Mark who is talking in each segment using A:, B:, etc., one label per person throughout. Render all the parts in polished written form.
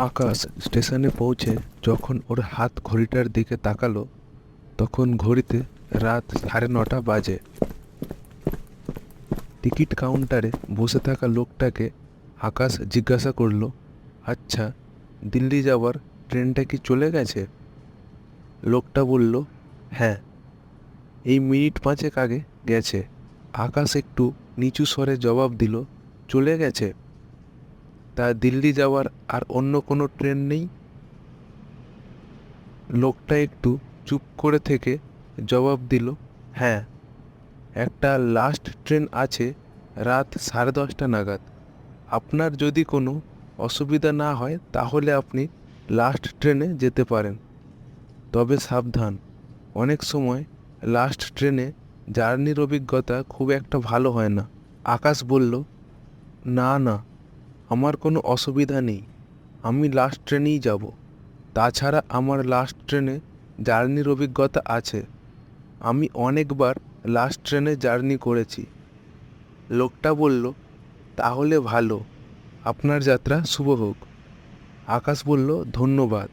A: আকাশ স্টেশনে পৌঁছে যখন ওর হাত ঘড়িটার দিকে তাকালো, তখন ঘড়িতে রাত 9:30 বাজে। টিকিট কাউন্টারে বসে থাকা লোকটাকে আকাশ জিজ্ঞাসা করলো, আচ্ছা, দিল্লি যাওয়ার ট্রেনটা কি চলে গেছে? লোকটা বলল, হ্যাঁ, এই মিনিট 5 আগে গেছে। আকাশ একটু নিচু স্বরে জবাব দিল, চলে গেছে? তা দিল্লি যাওয়ার আর অন্য কোনো ট্রেন নেই? লোকটা একটু চুপ করে থেকে জবাব দিল, হ্যাঁ, একটা লাস্ট ট্রেন আছে রাত 10:30 নাগাদ। আপনার যদি কোনো অসুবিধা না হয় তাহলে আপনি লাস্ট ট্রেনে যেতে পারেন। তবে সাবধান, অনেক সময় লাস্ট ট্রেনে জার্নির অভিজ্ঞতা খুব একটা ভালো হয় না। আকাশ বলল, না না, আমার কোনো অসুবিধা নেই, আমি লাস্ট ট্রেনেই যাব। তাছাড়া আমার লাস্ট ট্রেনে জার্নির অভিজ্ঞতা আছে, আমি অনেকবার লাস্ট ট্রেনে জার্নি করেছি। লোকটা বলল, তাহলে ভালো, আপনার যাত্রা শুভ হোক। আকাশ বলল, ধন্যবাদ।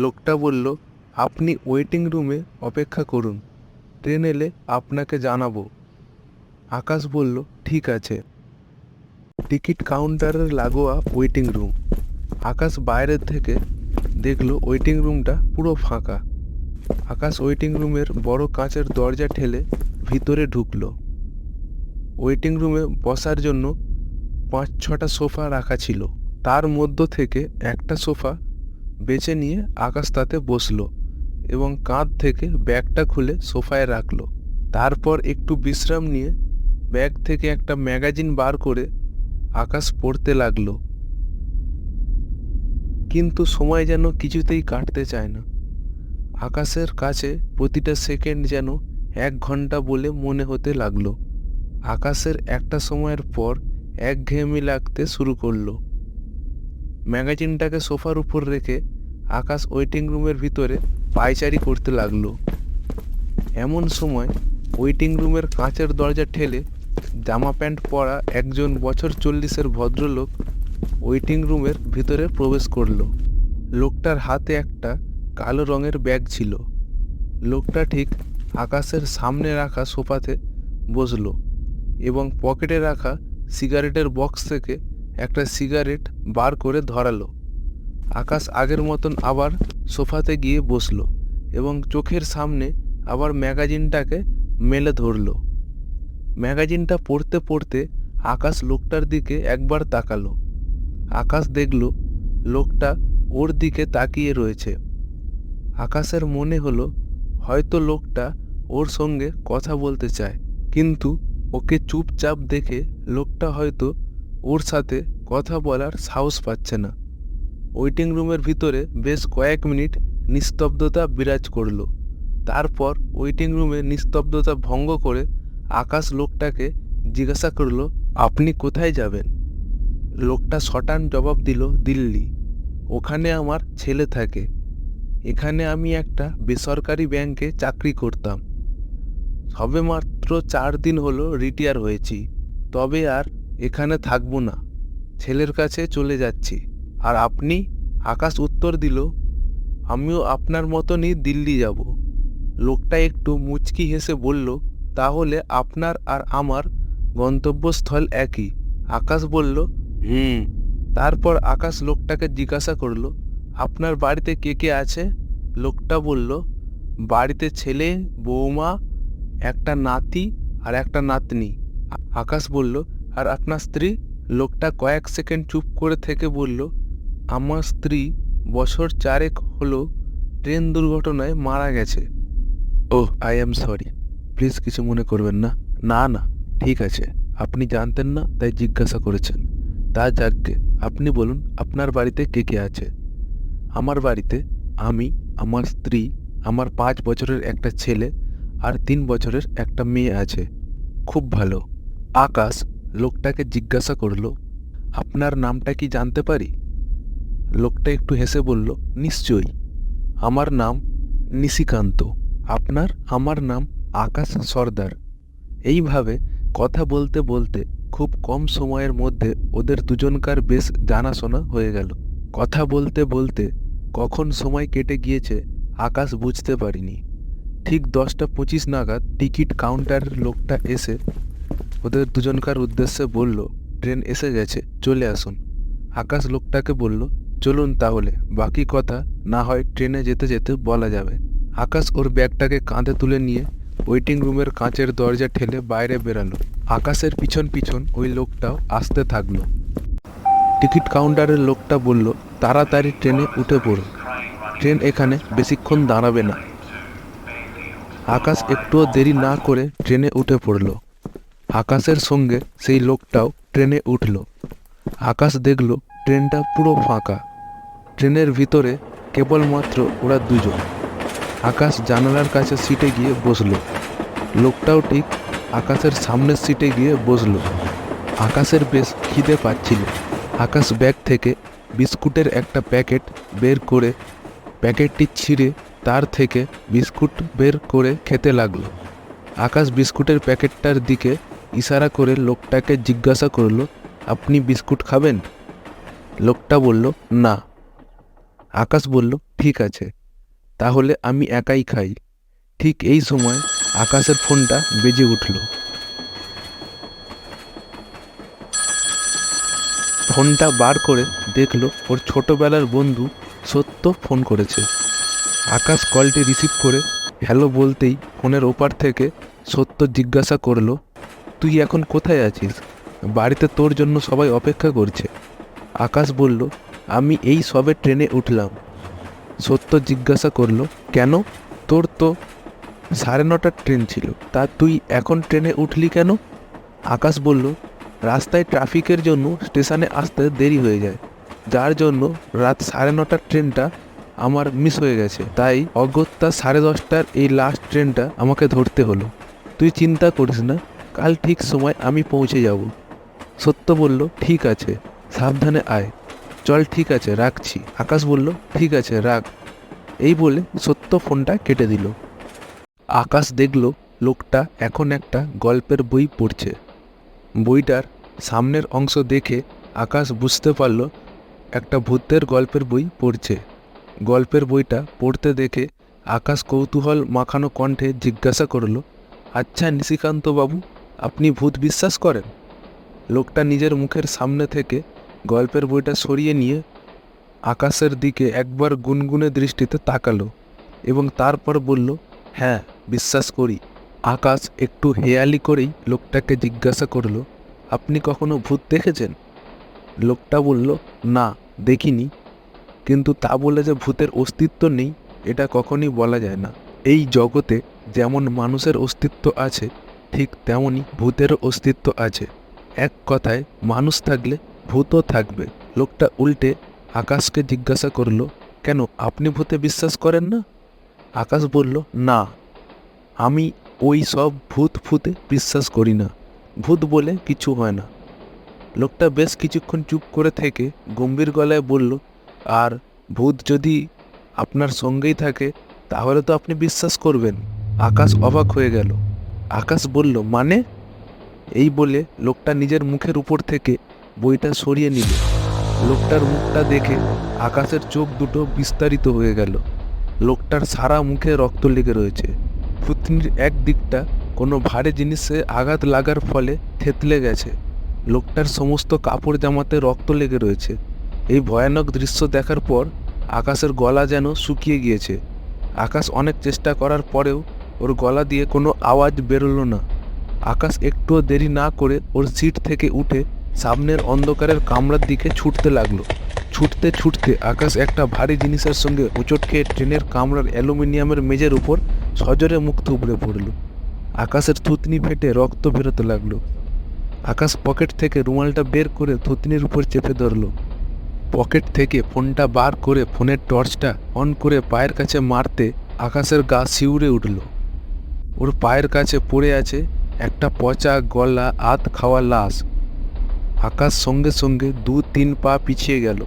A: লোকটা বলল, আপনি ওয়েটিং রুমে অপেক্ষা করুন, ট্রেন এলে আপনাকে জানাবো। আকাশ বলল, ঠিক আছে। টিকিট কাউন্টারের লাগোয়া ওয়েটিং রুম। আকাশ বাইরের থেকে দেখলো ওয়েটিং রুমটা পুরো ফাঁকা। আকাশ ওয়েটিং রুমের বড় কাঁচের দরজা ঠেলে ভিতরে ঢুকলো। ওয়েটিং রুমে বসার জন্য 5-6টা সোফা রাখা ছিল। তার মধ্য থেকে একটা সোফা বেছে নিয়ে আকাশ তাতে বসলো এবং কাঁধ থেকে ব্যাগটা খুলে সোফায় রাখলো। তারপর একটু বিশ্রাম নিয়ে ব্যাগ থেকে একটা ম্যাগাজিন বার করে আকাশ পড়তে লাগলো। কিন্তু সময় যেন কিছুতেই কাটতে চায় না। আকাশের কাছে প্রতিটা সেকেন্ড যেন 1 ঘন্টা বলে মনে হতে লাগলো। আকাশের একটা সময়ের পর একঘেয়েমি লাগতে শুরু করলো। ম্যাগাজিনটাকে সোফার উপর রেখে আকাশ ওয়েটিং রুমের ভিতরে পায়চারি করতে লাগলো। এমন সময় ওয়েটিং রুমের কাঁচের দরজা ঠেলে জামা প্যান্ট পরা একজন বছর 40-এর ভদ্রলোক ওয়েটিং রুমের ভিতরে প্রবেশ করলো। লোকটার হাতে একটা কালো রঙের ব্যাগ ছিল। লোকটা ঠিক আকাশের সামনে রাখা সোফাতে বসলো এবং পকেটে রাখা সিগারেটের বক্স থেকে একটা সিগারেট বার করে ধরালো। আকাশ আগের মতন আবার সোফাতে গিয়ে বসলো এবং চোখের সামনে আবার ম্যাগাজিনটাকে মেলে ধরলো। ম্যাগাজিনটা পড়তে পড়তে আকাশ লোকটার দিকে একবার তাকালো। আকাশ দেখলো লোকটা ওর দিকে তাকিয়ে রয়েছে। আকাশের মনে হলো হয়তো লোকটা ওর সঙ্গে কথা বলতে চায়, কিন্তু ওকে চুপচাপ দেখে লোকটা হয়তো ওর সাথে কথা বলার সাহস পাচ্ছে না। ওয়েটিং রুমের ভিতরে বেশ কয়েক মিনিট নিস্তব্ধতা বিরাজ করলো। তারপর ওয়েটিং রুমে নিস্তব্ধতা ভঙ্গ করে আকাশ লোকটাকে জিজ্ঞাসা করলো, আপনি কোথায় যাবেন? লোকটা শটান জবাব দিল, দিল্লি। ওখানে আমার ছেলে থাকে। এখানে আমি একটা বেসরকারি ব্যাংকে চাকরি করতাম। সবেমাত্র 4 দিন হলো রিটায়ার হয়েছি। তবে আর এখানে থাকবো না, ছেলের কাছে চলে যাচ্ছি। আর আপনি? আকাশ উত্তর দিল, আমিও আপনার মতনই দিল্লি যাব। লোকটা একটু মুচকি হেসে বলল, তাহলে আপনার আর আমার গন্তব্যস্থল একই। আকাশ বলল, হুম। তারপর আকাশ লোকটাকে জিজ্ঞাসা করলো, আপনার বাড়িতে কে কে আছে? লোকটা বলল, বাড়িতে ছেলে, বৌমা, একটা নাতি আর একটা নাতনি। আকাশ বলল, আর আপনার স্ত্রী? লোকটা কয়েক সেকেন্ড চুপ করে থেকে বলল, আমার স্ত্রী বছর 4 হলো ট্রেন দুর্ঘটনায় মারা গেছে। ওহ, আই অ্যাম সরি, প্লিজ কিছু মনে করবেন না। না না, ঠিক আছে, আপনি জানতেন না তাই জিজ্ঞাসা করেছেন। তা যাকগে, আপনি বলুন আপনার বাড়িতে কে কে আছে? আমার বাড়িতে আমি, আমার স্ত্রী, আমার 5 বছরের একটা ছেলে আর 3 বছরের একটা মেয়ে আছে। খুব ভালো। আকাশ লোকটাকে জিজ্ঞাসা করলো, আপনার নামটা কি জানতে পারি? লোকটা একটু হেসে বলল, নিশ্চয়ই, আমার নাম নিশিকান্ত। আপনার? আমার নাম আকাশ সর্দার। এইভাবে কথা বলতে বলতে খুব কম সময়ের মধ্যে ওদের দুজনকার বেশ জানাশোনা হয়ে গেল। কথা বলতে বলতে কখন সময় কেটে গিয়েছে আকাশ বুঝতে পারিনি। ঠিক 10টা 25 নাগাদ টিকিট কাউন্টারের লোকটা এসে ওদের দুজনকার উদ্দেশ্যে বলল, ট্রেন এসে গেছে, চলে আসুন। আকাশ লোকটাকে বলল, চলুন তাহলে, বাকি কথা না হয় ট্রেনে যেতে যেতে বলা যাবে। আকাশ ওর ব্যাগটাকে কাঁধে তুলে নিয়ে ওয়েটিং রুমের কাঁচের দরজা ঠেলে বাইরে বেরালো। আকাশের পিছন পিছন ওই লোকটাও আসতে থাকলো। টিকিট কাউন্টারের লোকটা বলল, তাড়াতাড়ি ট্রেনে উঠে পড়ুন, ট্রেন এখানে বেশিক্ষণ দাঁড়াবে না। আকাশ একটুও দেরি না করে ট্রেনে উঠে পড়ল। আকাশের সঙ্গে সেই লোকটাও ট্রেনে উঠল। আকাশ দেখল ট্রেনটা পুরো ফাঁকা। ট্রেনের ভিতরে কেবলমাত্র ওরা দুজন। আকাশ জানালার কাছে সিটে গিয়ে বসল। লোকটাও ঠিক আকাশের সামনের সিটে গিয়ে বসল। আকাশের বেশ খিদে পাচ্ছিল। আকাশ ব্যাগ থেকে বিস্কুটের একটা প্যাকেট বের করে প্যাকেটটি ছিঁড়ে তার থেকে বিস্কুট বের করে খেতে লাগলো। আকাশ বিস্কুটের প্যাকেটটার দিকে ইশারা করে লোকটাকে জিজ্ঞাসা করলো, আপনি বিস্কুট খাবেন? লোকটা বলল, না। আকাশ বলল, ঠিক আছে, তাহলে আমি একাই খাই। ঠিক এই সময় আকাশের ফোনটা বেজে উঠল। ফোনটা বার করে দেখলো ওর ছোটবেলার বন্ধু সত্য ফোন করেছে। আকাশ কলটি রিসিভ করে হ্যালো বলতেই ফোনের ওপার থেকে সত্য জিজ্ঞাসা করলো, তুই এখন কোথায় আছিস? বাড়িতে তোর জন্য সবাই অপেক্ষা করছে। আকাশ বলল, আমি এই সবে ট্রেনে উঠলাম। সত্য জিজ্ঞাসা করলো, কেন? তোর তো 9:30টার ট্রেন ছিল, তা তুই এখন ট্রেনে উঠলি কেন? আকাশ বলল, রাস্তায় ট্রাফিকের জন্য স্টেশনে আসতে দেরি হয়ে যায়, যার জন্য রাত 9:30টার ট্রেনটা আমার মিস হয়ে গেছে, তাই অগত্যা 10:30টার এই লাস্ট ট্রেনটা আমাকে ধরতে হলো। তুই চিন্তা করিস না, কাল ঠিক সময় আমি পৌঁছে যাব। সত্য বলল, ঠিক আছে, সাবধানে আয়। চল, ঠিক আছে, রাখছি। আকাশ বলল, ঠিক আছে, রাখ। এই বলে সত্য ফোনটা কেটে দিল। আকাশ দেখল লোকটা এখন একটা গল্পের বই পড়ছে। বইটার সামনের অংশ দেখে আকাশ বুঝতে পারল একটা ভূতের গল্পের বই পড়ছে। গল্পের বইটা পড়তে দেখে আকাশ কৌতূহল মাখানো কণ্ঠে জিজ্ঞাসা করল, আচ্ছা নিশিকান্ত বাবু, আপনি ভূত বিশ্বাস করেন? লোকটা নিজের মুখের সামনে থেকে গল্পের বইটা সরিয়ে নিয়ে আকাশের দিকে একবার গুনগুনে দৃষ্টিতে তাকালো এবং তারপর বলল, হ্যাঁ, বিশ্বাস করি। আকাশ একটু হেয়ালি করেই লোকটাকে জিজ্ঞাসা করলো, আপনি কখনো ভূত দেখেছেন? লোকটা বলল, না, দেখিনি, কিন্তু তা বলে যে ভূতের অস্তিত্ব নেই এটা কখনই বলা যায় না। এই জগতে যেমন মানুষের অস্তিত্ব আছে, ঠিক তেমনই ভূতেরও অস্তিত্ব আছে। এক কথায়, মানুষ থাকলে ভূতও থাকবে। লোকটা উল্টে আকাশকে জিজ্ঞাসা করলো, কেন, আপনি ভূতে বিশ্বাস করেন না? আকাশ বলল, না, আমি ওই সব ভূতে বিশ্বাস করি না। ভূত বলে কিছু হয় না। লোকটা বেশ কিছুক্ষণ চুপ করে থেকে গম্ভীর গলায় বলল, আর ভূত যদি আপনার সঙ্গেই থাকে তাহলে তো আপনি বিশ্বাস করবেন। আকাশ অবাক হয়ে গেল। আকাশ বলল, মানে? এই বলে লোকটা নিজের মুখের উপর থেকে বইটা সরিয়ে নিল। লোকটার মুখটা দেখে আকাশের চোখ দুটো বিস্তারিত হয়ে গেল। লোকটার সারা মুখে রক্ত লেগে রয়েছে। থুতনির এক দিকটা কোনো ভারী জিনিসে আঘাত লাগার ফলে থেতলে গেছে। লোকটার সমস্ত কাপড় জামাতে রক্ত লেগে রয়েছে। এই ভয়ানক দৃশ্য দেখার পর আকাশের গলা যেন শুকিয়ে গিয়েছে। আকাশ অনেক চেষ্টা করার পরেও ওর গলা দিয়ে কোনো আওয়াজ বেরোলো না। আকাশ একটুও দেরি না করে ওর সিট থেকে উঠে সামনের অন্ধকারের কামরার দিকে ছুটতে লাগলো। ছুটতে ছুটতে আকাশ একটা ভারী জিনিসের সঙ্গে হোঁচট খেয়ে ট্রেনের কামরার অ্যালুমিনিয়ামের মেঝের উপর সজোরে মুখ থুবড়ে পড়ল। আকাশের থুতনি ফেটে রক্ত বেরোতে লাগলো। আকাশ পকেট থেকে রুমালটা বের করে থুতনির উপর চেপে ধরল। পকেট থেকে ফোনটা বার করে ফোনের টর্চটা অন করে পায়ের কাছে মারতে আকাশের গা শিউরে উঠল। ওর পায়ের কাছে পড়ে আছে একটা পচা গলা আধ খাওয়া লাশ। আকাশ সঙ্গে সঙ্গে 2-3 পা পিছিয়ে গেল।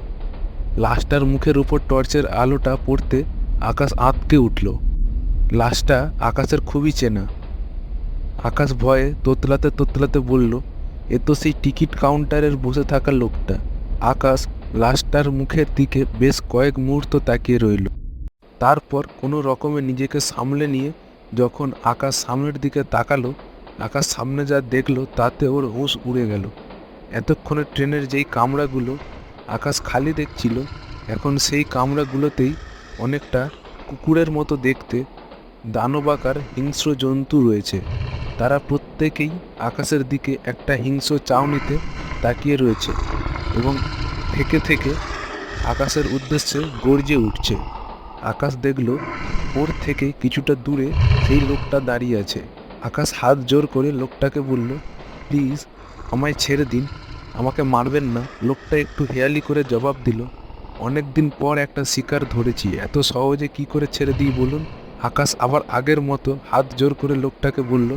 A: লাশটার মুখের উপর টর্চের আলোটা পড়তে আকাশ আঁতকে উঠল। লাশটা আকাশের খুবই চেনা। আকাশ ভয়ে তোতলাতে তোতলাতে বলল, এ তো সেই টিকিট কাউন্টারের বসে থাকা লোকটা। আকাশ লাশটার মুখের দিকে বেশ কয়েক মুহূর্ত তাকিয়ে রইল। তারপর কোনো রকমে নিজেকে সামলে নিয়ে যখন আকাশ সামনের দিকে তাকালো, আকাশ সামনে যা দেখলো তাতে ওর হুঁশ উড়ে গেল। এতক্ষণে ট্রেনের যেই কামরাগুলো আকাশ খালি দেখছিল, এখন সেই কামরাগুলোতেই অনেকটা কুকুরের মতো দেখতে দানবাকার হিংস্র জন্তু রয়েছে। তারা প্রত্যেকেই আকাশের দিকে একটা হিংস্র চাউনিতে তাকিয়ে রয়েছে এবং থেকে থেকে আকাশের উদ্দেশ্যে গর্জে উঠছে। আকাশ দেখল ওর থেকে কিছুটা দূরে সেই লোকটা দাঁড়িয়ে আছে। আকাশ হাত জোর করে লোকটাকে বলল, প্লিজ আমায় ছেড়ে দিন, আমাকে মারবেন না। লোকটা একটু হেয়ালি করে জবাব দিল, অনেক দিন পর একটা শিকার ধরেছি, এত সহজে কি করে ছেড়ে দিই বলুন। আকাশ আবার আগের মতো হাত জোর করে লোকটাকে বলল,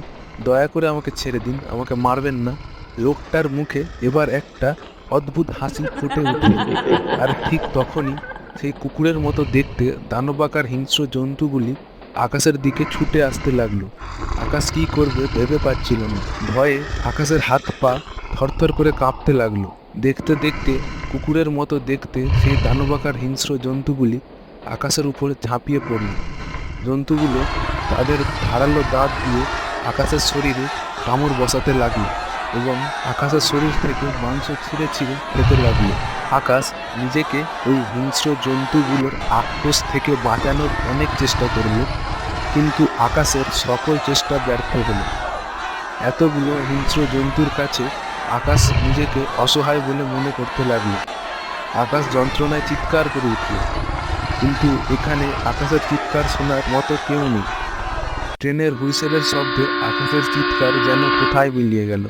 A: দয়া করে আমাকে ছেড়ে দিন, আমাকে মারবেন না। লোকটার মুখে এবার একটা অদ্ভুত হাসি ফুটে উঠল। আর ঠিক তখনই সেই কুকুরের মতো দেখতে দানবাকার হিংস্র জন্তুগুলি আকাশের দিকে ছুটে আসতে লাগলো। আকাশ কী করবে ভেবে পাচ্ছিল না। ভয়ে আকাশের হাত পা থরথর করে কাঁপতে লাগলো। দেখতে দেখতে কুকুরের মতো দেখতে সেই দানবাকার হিংস্র জন্তুগুলি আকাশের উপর ঝাঁপিয়ে পড়ল। জন্তুগুলো তাদের ধারালো দাঁত দিয়ে আকাশের শরীরে কামড় বসাতে লাগলো এবং আকাশের শরীর থেকে মাংস ছিঁড়ে ছিঁড়ে খেতে লাগলো। আকাশ নিজেকে ওই হিংস্র জন্তুগুলোর আক্রোশ থেকে বাঁচানোর অনেক চেষ্টা করল, কিন্তু আকাশের সকল চেষ্টা ব্যর্থ হলো। এতগুলো হিংস্র জন্তুর কাছে আকাশ নিজেকে অসহায় বলে মনে করতে লাগলো। আকাশ যন্ত্রণায় চিৎকার করে উঠল, কিন্তু এখানে আকাশের চিৎকার শোনার মতো কেউ নেই। ট্রেনের হুইসেলের শব্দে আকাশের চিৎকার যেন কোথায় মিলিয়ে গেল।